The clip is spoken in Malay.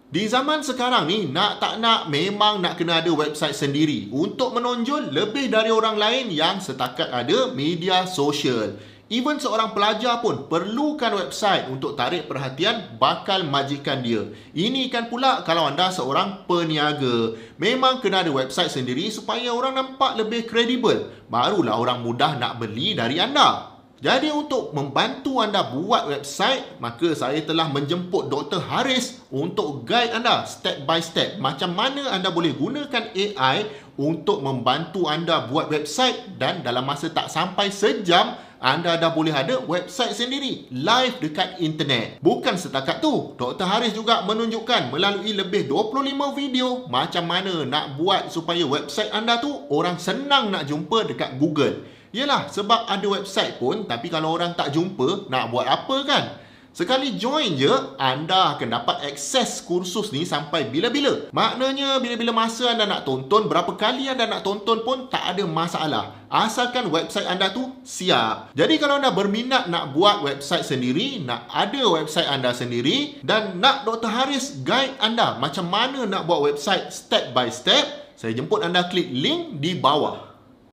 Di zaman sekarang ni, nak tak nak memang nak kena ada website sendiri untuk menonjol lebih dari orang lain yang setakat ada media sosial. Even seorang pelajar pun perlukan website untuk tarik perhatian bakal majikan dia. Ini kan pula kalau anda seorang peniaga. Memang kena ada website sendiri supaya orang nampak lebih kredibel. Barulah orang mudah nak beli dari anda. Jadi untuk membantu anda buat website, maka saya telah menjemput Dr. Haris untuk guide anda step by step macam mana anda boleh gunakan AI untuk membantu anda buat website, dan dalam masa tak sampai sejam anda dah boleh ada website sendiri live dekat internet. Bukan setakat tu, Dr. Haris juga menunjukkan melalui lebih 25 video macam mana nak buat supaya website anda tu orang senang nak jumpa dekat Google. Yelah, sebab ada website pun, tapi kalau orang tak jumpa, nak buat apa kan? Sekali join je, anda akan dapat akses kursus ni sampai bila-bila. Maknanya, bila-bila masa anda nak tonton, berapa kali anda nak tonton pun tak ada masalah. Asalkan website anda tu siap. Jadi kalau anda berminat nak buat website sendiri, nak ada website anda sendiri, dan nak Dr. Haris guide anda macam mana nak buat website step by step, saya jemput anda klik link di bawah.